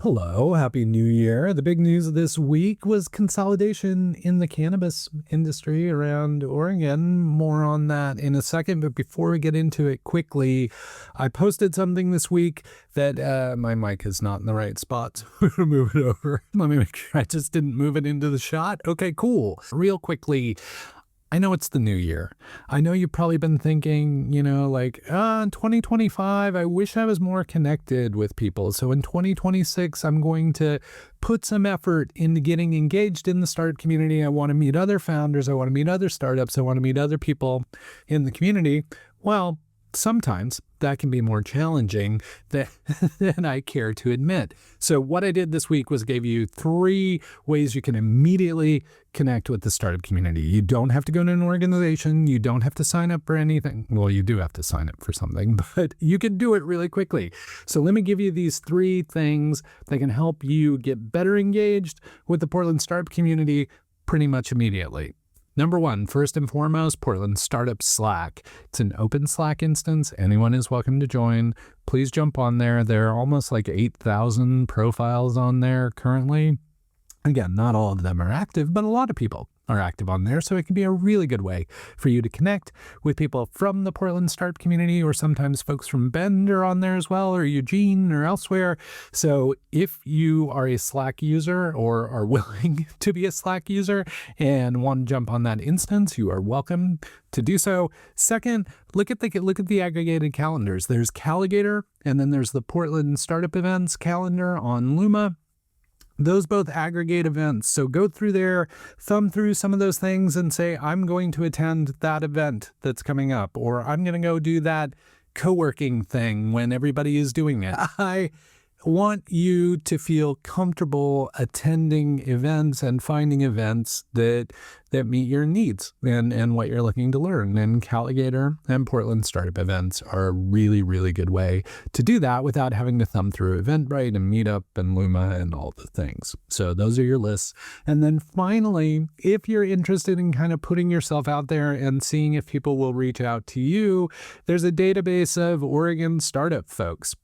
Hello, Happy New Year. The big news of this week was consolidation in the cannabis industry around Oregon. More on that in a second, but before we get into it quickly, I posted something this week that my mic is not in the right spot, so I'm going to move it over. Let me make sure I just didn't move it into the shot. Okay, cool. Real quickly, I know it's the new year. I know you've probably been thinking, in 2025, I wish I was more connected with people. So in 2026, I'm going to put some effort into getting engaged in the startup community. I want to meet other founders. I want to meet other startups. I want to meet other people in the community. Well, sometimes that can be more challenging than I care to admit. So what I did this week was gave you 3 ways you can immediately connect with the startup community. You don't have to go to an organization. You don't have to sign up for anything. Well, you do have to sign up for something, but you can do it really quickly. So let me give you these 3 things that can help you get better engaged with the Portland startup community pretty much immediately. Number 1, first and foremost, Portland Startup Slack. It's an open Slack instance. Anyone is welcome to join. Please jump on there. There are almost like 8,000 profiles on there currently. Again, not all of them are active, but a lot of people are active on there. So it can be a really good way for you to connect with people from the Portland startup community, or sometimes folks from Bend are on there as well, or Eugene or elsewhere. So if you are a Slack user or are willing to be a Slack user and want to jump on that instance, you are welcome to do so. Second, look at the aggregated calendars. There's Calligator, and then there's the Portland Startup Events calendar on Luma. Those both aggregate events. So go through there, thumb through some of those things and say, I'm going to attend that event that's coming up, or I'm going to go do that co-working thing when everybody is doing it. I want you to feel comfortable attending events and finding events that meet your needs and what you're looking to learn. And Calligator and Portland Startup Events are a really, really good way to do that without having to thumb through Eventbrite and Meetup and Luma and all the things. So those are your lists. And then finally, if you're interested in kind of putting yourself out there and seeing if people will reach out to you, there's a database of Oregon startup folks.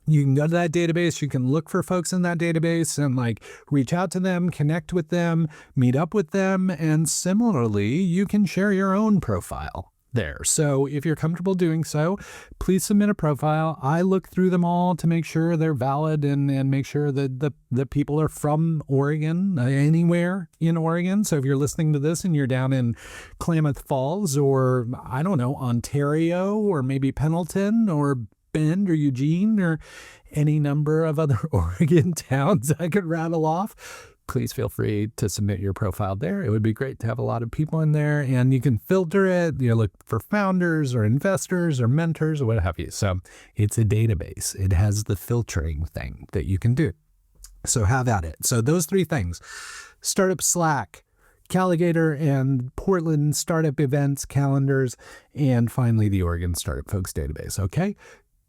You can go to that database, you can look for folks in that database and reach out to them, connect with them, meet up with them, and similarly, you can share your own profile there. So if you're comfortable doing so, please submit a profile. I look through them all to make sure they're valid and make sure that the people are from Oregon, anywhere in Oregon. So if you're listening to this and you're down in Klamath Falls or, I don't know, Ontario or maybe Pendleton or Bend or Eugene or any number of other Oregon towns I could rattle off, please feel free to submit your profile there. It would be great to have a lot of people in there, and you can filter it, look for founders or investors or mentors or what have you. So it's a database. It has the filtering thing that you can do. So have at it. So those 3 things, Startup Slack, Calligator and Portland Startup Events calendars, and finally the Oregon Startup Folks database. Okay?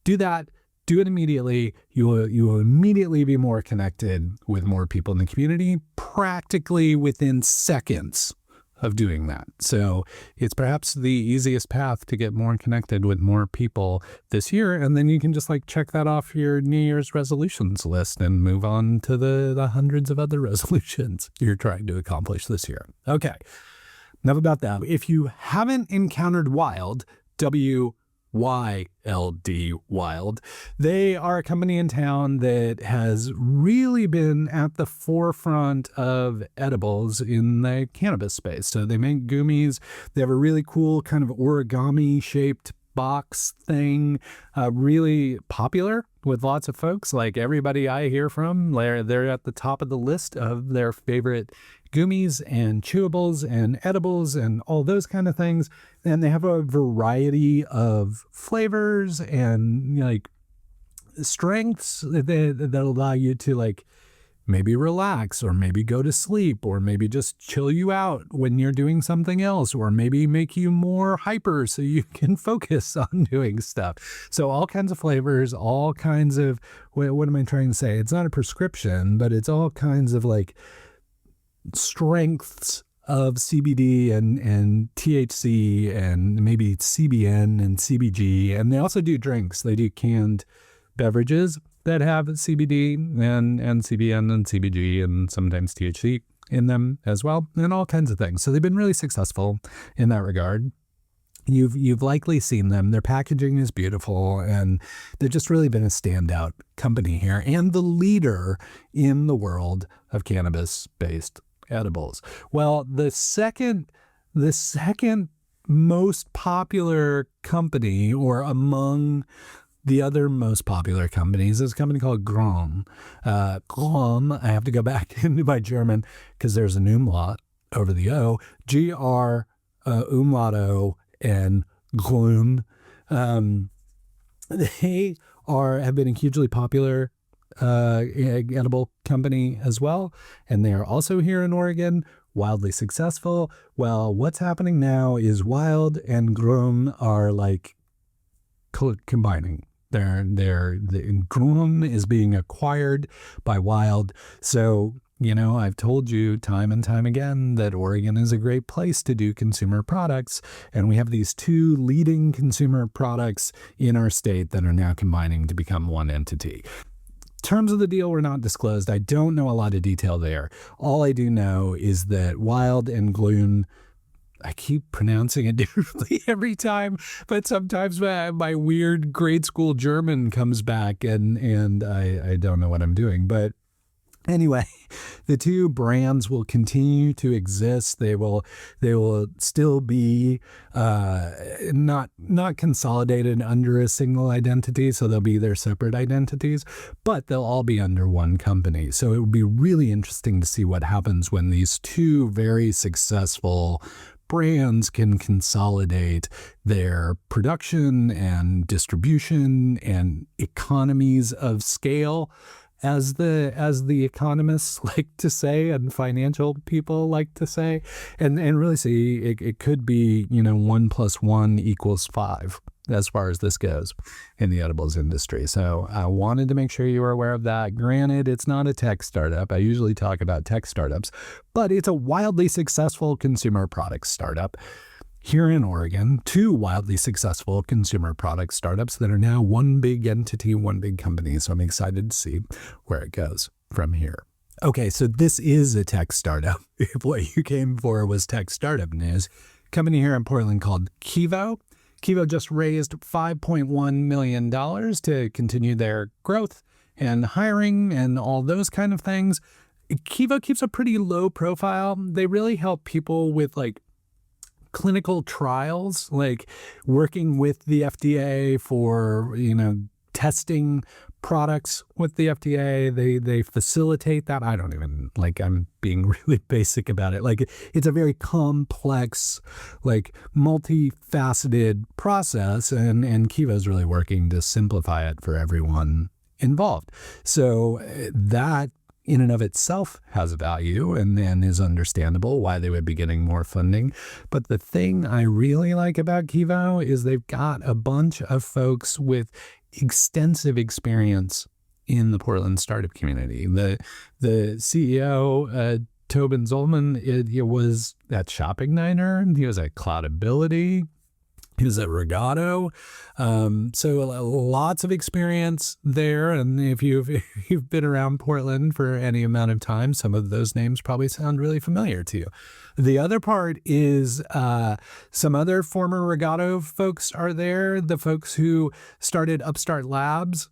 Do that. Do it immediately. You will immediately be more connected with more people in the community, practically within seconds of doing that. So it's perhaps the easiest path to get more connected with more people this year. And then you can just check that off your New Year's resolutions list and move on to the hundreds of other resolutions you're trying to accomplish this year. Okay. Enough about that. If you haven't encountered Wyld, WYLD, Wyld. They are a company in town that has really been at the forefront of edibles in the cannabis space. So they make gummies. They have a really cool kind of origami shaped box thing, really popular with lots of folks. Everybody I hear from, they're at the top of the list of their favorite gummies and chewables and edibles and all those kind of things. And they have a variety of flavors and strengths that allow you to maybe relax, or maybe go to sleep, or maybe just chill you out when you're doing something else, or maybe make you more hyper so you can focus on doing stuff. So all kinds of flavors, all kinds of, what am I trying to say? It's not a prescription, but it's all kinds of strengths of CBD and THC and maybe CBN and CBG. And they also do drinks. They do canned beverages. that have CBD and CBN and CBG and sometimes THC in them as well, and all kinds of things. So they've been really successful in that regard. You've likely seen them. Their packaging is beautiful, and they've just really been a standout company here and the leader in the world of cannabis-based edibles. Well, the second most popular company, or among the other most popular companies, is a company called Grön. Grön, I have to go back into my German because there's an umlaut over the O. G-R umlaut O and Grön. They have been a hugely popular edible company as well, and they are also here in Oregon, wildly successful. Well, what's happening now is Wyld and Grön are like combining. Grön is being acquired by Wyld. So, I've told you time and time again that Oregon is a great place to do consumer products. And we have these two leading consumer products in our state that are now combining to become one entity. Terms of the deal were not disclosed. I don't know a lot of detail there. All I do know is that Wyld and Grön, I keep pronouncing it differently every time, but sometimes my weird grade school German comes back and I don't know what I'm doing. But anyway, the two brands will continue to exist. They will still be not consolidated under a single identity, so they'll be their separate identities, but they'll all be under one company. So it would be really interesting to see what happens when these two very successful brands can consolidate their production and distribution and economies of scale, as the economists like to say and financial people like to say, and really see it could be 1 + 1 = 5 as far as this goes in the edibles industry. So I wanted to make sure you were aware of that. Granted, it's not a tech startup. I usually talk about tech startups, but it's a wildly successful consumer product startup here in Oregon. Two wildly successful consumer product startups that are now one big entity, one big company. So I'm excited to see where it goes from here. Okay, so this is a tech startup. If what you came for was tech startup news, company here in Portland called Kivo. Kivo just raised $5.1 million to continue their growth and hiring and all those kind of things. Kivo keeps a pretty low profile. They really help people with clinical trials, like working with the FDA for, testing products with the FDA. They facilitate that. I don't even, I'm being really basic about it. It's a very complex, multifaceted process, and Kivo's really working to simplify it for everyone involved. So that in and of itself has value and is understandable why they would be getting more funding. But the thing I really like about Kivo is they've got a bunch of folks with extensive experience in the Portland startup community. The CEO, Tobin Zolman, he was at Shopping Niner. He was at Cloudability. He was at Regato. So lots of experience there. And if you've been around Portland for any amount of time, some of those names probably sound really familiar to you. The other part is some other former Regato folks are there. The folks who started Upstart Labs,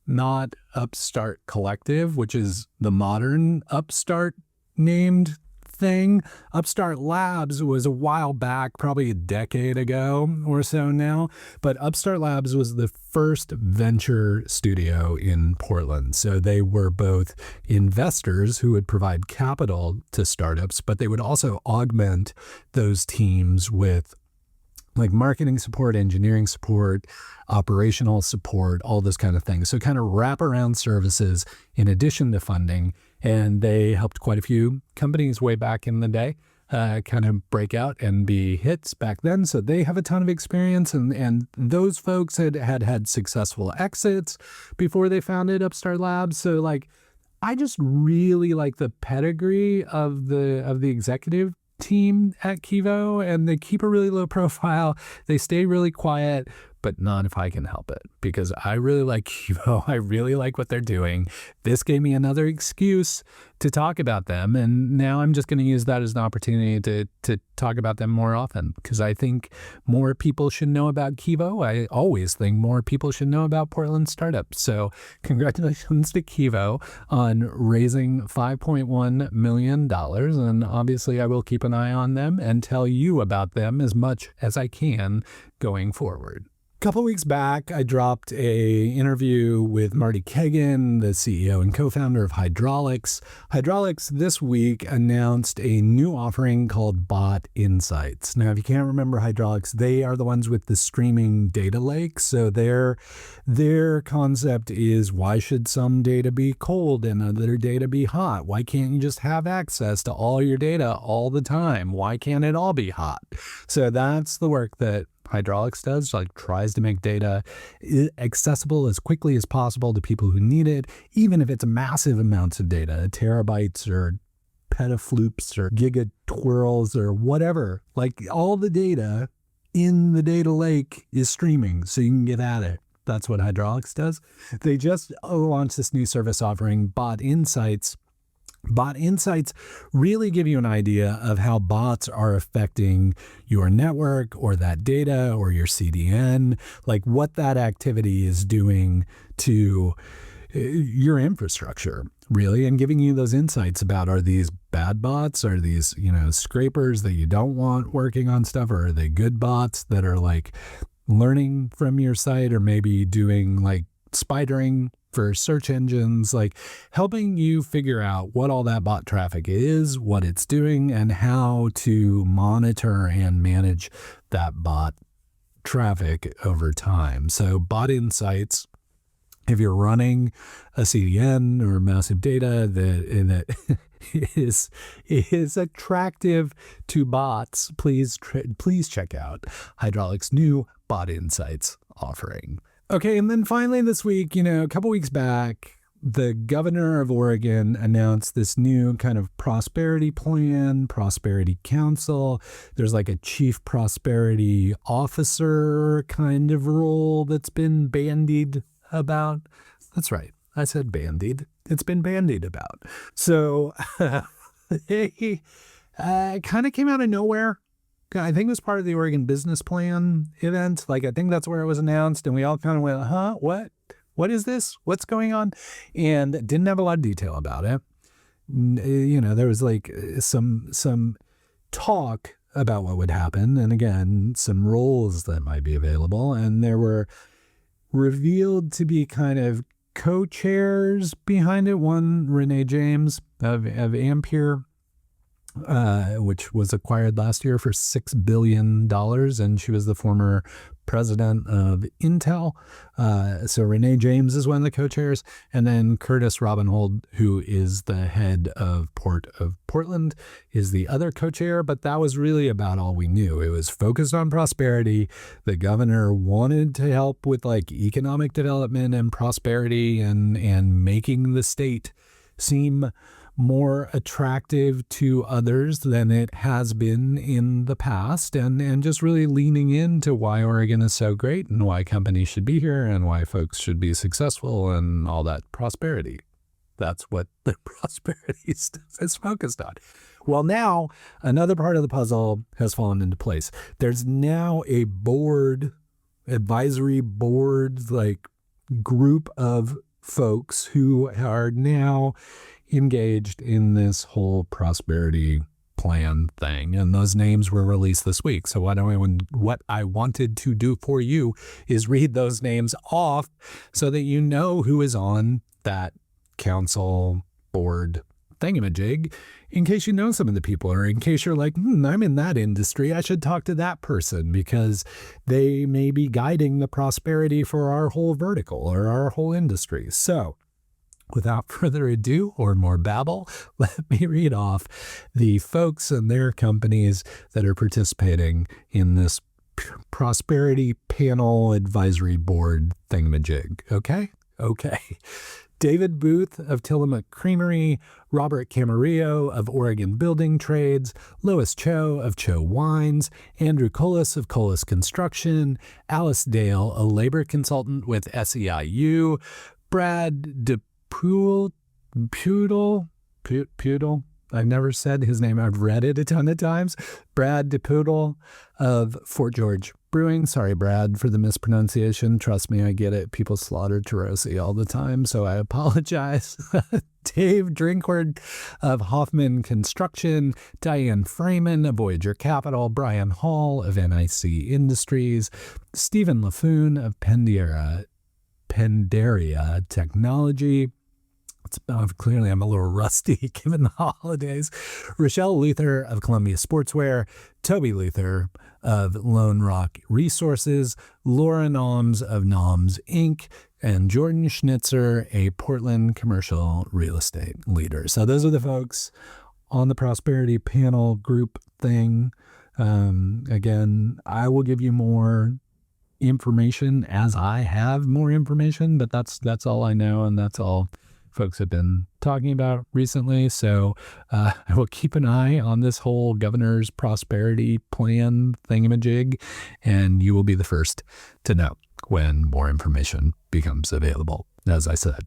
not Upstart Collective, which is the modern Upstart named thing. Upstart Labs was a while back, probably a decade ago or so now, but Upstart Labs was the first venture studio in Portland. So they were both investors who would provide capital to startups, but they would also augment those teams with marketing support, engineering support, operational support, all this kind of thing. So kind of wraparound services in addition to funding. And they helped quite a few companies way back in the day kind of break out and be hits back then. So they have a ton of experience. And those folks had successful exits before they founded Upstart Labs. So I just really like the pedigree of the executive team at Kivo, and they keep a really low profile. They stay really quiet, but not if I can help it, because I really like Kivo. I really like what they're doing. This gave me another excuse to talk about them, and now I'm just going to use that as an opportunity to talk about them more often, because I think more people should know about Kivo. I always think more people should know about Portland startups. So congratulations to Kivo on raising $5.1 million, and obviously I will keep an eye on them and tell you about them as much as I can going forward. A couple weeks back, I dropped a interview with Marty Kagan, the CEO and co-founder of Hydrolix. Hydrolix this week announced a new offering called Bot Insights. Now, if you can't remember Hydrolix, they are the ones with the streaming data lake. So their concept is, why should some data be cold and other data be hot? Why can't you just have access to all your data all the time? Why can't it all be hot? So that's the work that Hydrolix does, like tries to make data accessible as quickly as possible to people who need it, even if it's massive amounts of data, terabytes or petaflops or gigatwirls or whatever. Like all the data in the data lake is streaming, so you can get at it. That's what Hydrolix does. They just launched this new service offering, Bot Insights. Bot Insights really give you an idea of how bots are affecting your network or that data or your CDN, like what that activity is doing to your infrastructure, really, and giving you those insights about, are these bad bots? Are these, scrapers that you don't want working on stuff? Or are they good bots that are like learning from your site, or maybe doing like spidering for search engines, like helping you figure out what all that bot traffic is, what it's doing, and how to monitor and manage that bot traffic over time. So Bot Insights, if you're running a CDN or massive data that is attractive to bots, please check out Hydrolix's new Bot Insights offering. Okay, and then finally this week, a couple weeks back, the governor of Oregon announced this new kind of prosperity plan, prosperity council. There's like a chief prosperity officer kind of role that's been bandied about. That's right, I said bandied. It's been bandied about. So it kind of came out of nowhere. I think it was part of the Oregon Business Plan event. Like, I think that's where it was announced, and we all kind of went, huh, what? What is this? What's going on? And didn't have a lot of detail about it. There was like some talk about what would happen, and again, some roles that might be available. And there were revealed to be kind of co-chairs behind it. One, Renee James of Ampere, which was acquired last year for $6 billion. And she was the former president of Intel. So Renee James is one of the co-chairs. And then Curtis Robinhold, who is the head of Port of Portland, is the other co-chair. But that was really about all we knew. It was focused on prosperity. The governor wanted to help with like economic development and prosperity and making the state seem more attractive to others than it has been in the past, and just really leaning into why Oregon is so great and why companies should be here and why folks should be successful and all that prosperity. That's what the prosperity stuff is focused on. Well, now another part of the puzzle has fallen into place. There's now a advisory board, like group of folks who are now engaged in this whole prosperity plan thing, and those names were released this week. So what I wanted to do for you is read those names off so that you know who is on that council board thingamajig, in case you know some of the people, or in case you're like, I'm in that industry, I should talk to that person because they may be guiding the prosperity for our whole vertical or our whole industry. So without further ado or more babble, let me read off the folks and their companies that are participating in this prosperity panel advisory board thingamajig. Okay. David Booth of Tillamook Creamery, Robert Camarillo of Oregon Building Trades, Lois Cho of Cho Wines, Andrew Colas of Colas Construction, Alice Dale, a labor consultant with SEIU, Brad DePudel, I've never said his name. I've read it a ton of times. Brad DePudel of Fort George Brewing. Sorry, Brad, for the mispronunciation. Trust me, I get it. People slaughter Turoczy all the time, so I apologize. Dave Drinkward of Hoffman Construction, Diane Freeman of Voyager Capital, Brian Hall of NIC Industries, Stephen LaFoon of Pandaria Technology. Clearly, I'm a little rusty given the holidays. Rochelle Luther of Columbia Sportswear, Toby Luther of Lone Rock Resources, Laura Noms of Noms Inc., and Jordan Schnitzer, a Portland commercial real estate leader. So those are the folks on the prosperity panel group thing. Again, I will give you more information as I have more information, but that's all I know, and that's all folks have been talking about recently. So I will keep an eye on this whole governor's prosperity plan thingamajig, and you will be the first to know when more information becomes available. As I said,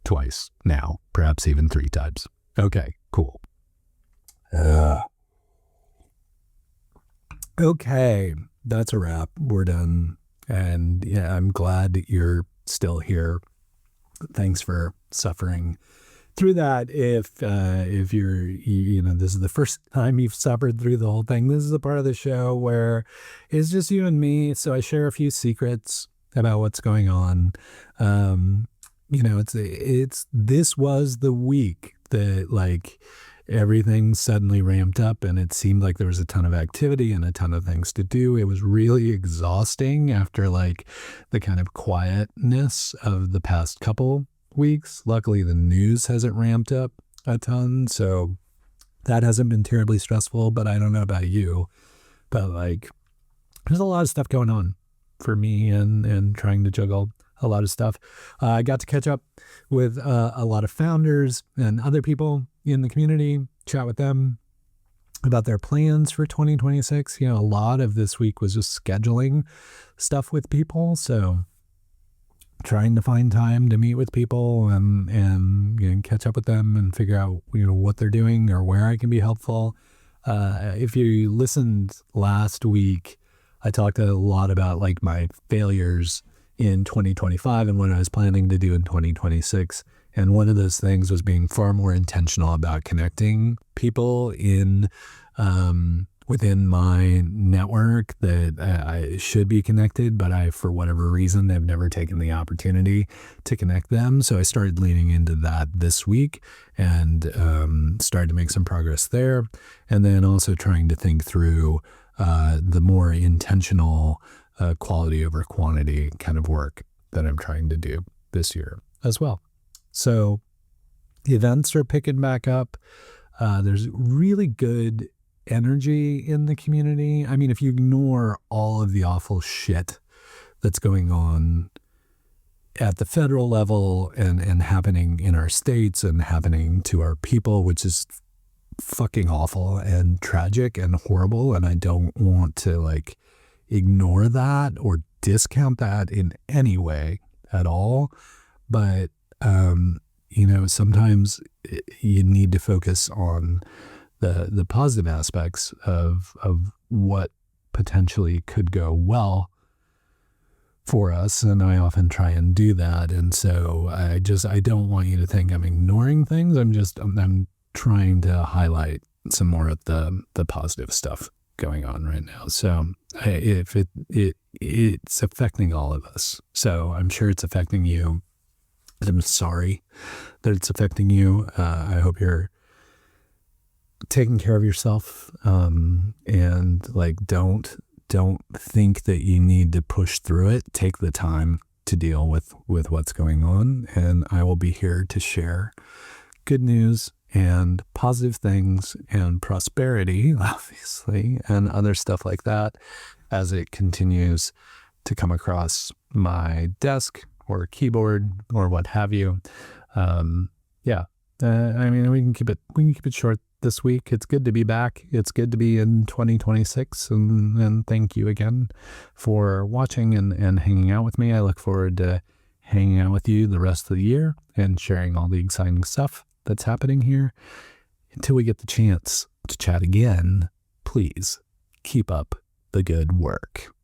twice now, perhaps even 3 times. Okay, cool. Okay, that's a wrap. We're done. And yeah, I'm glad that you're still here. Thanks for suffering through that. If you're, this is the first time you've suffered through the whole thing, this is the part of the show where it's just you and me. So I share a few secrets about what's going on. This was the week that everything suddenly ramped up, and it seemed like there was a ton of activity and a ton of things to do. It was really exhausting after the kind of quietness of the past couple weeks. Luckily, the news hasn't ramped up a ton, so that hasn't been terribly stressful. But I don't know about you, but there's a lot of stuff going on for me and trying to juggle a lot of stuff. I got to catch up with a lot of founders and other people in the community, chat with them about their plans for 2026. A lot of this week was just scheduling stuff with people. So trying to find time to meet with people and catch up with them and figure out, what they're doing or where I can be helpful. If you listened last week, I talked a lot about my failures in 2025 and what I was planning to do in 2026. And one of those things was being far more intentional about connecting people within my network that I should be connected, but for whatever reason, I've never taken the opportunity to connect them. So I started leaning into that this week and started to make some progress there. And then also trying to think through the more intentional quality over quantity kind of work that I'm trying to do this year as well. So events are picking back up. There's really good energy in the community. I mean, if you ignore all of the awful shit that's going on at the federal level and happening in our states and happening to our people, which is fucking awful and tragic and horrible. And I don't want to ignore that or discount that in any way at all. But, sometimes you need to focus on the positive aspects of what potentially could go well for us. And I often try and do that. And so I don't want you to think I'm ignoring things. I'm trying to highlight some more of the positive stuff going on right now. So if it's affecting all of us. So I'm sure it's affecting you. I'm sorry that it's affecting you. I hope you're taking care of yourself, and don't think that you need to push through it. Take the time to deal with what's going on, and I will be here to share good news and positive things and prosperity, obviously, and other stuff like that as it continues to come across my desk or keyboard or what have you. Yeah. I mean, we can keep it short this week. It's good to be back. It's good to be in 2026. And thank you again for watching and hanging out with me. I look forward to hanging out with you the rest of the year and sharing all the exciting stuff that's happening here. Until we get the chance to chat again, please keep up the good work.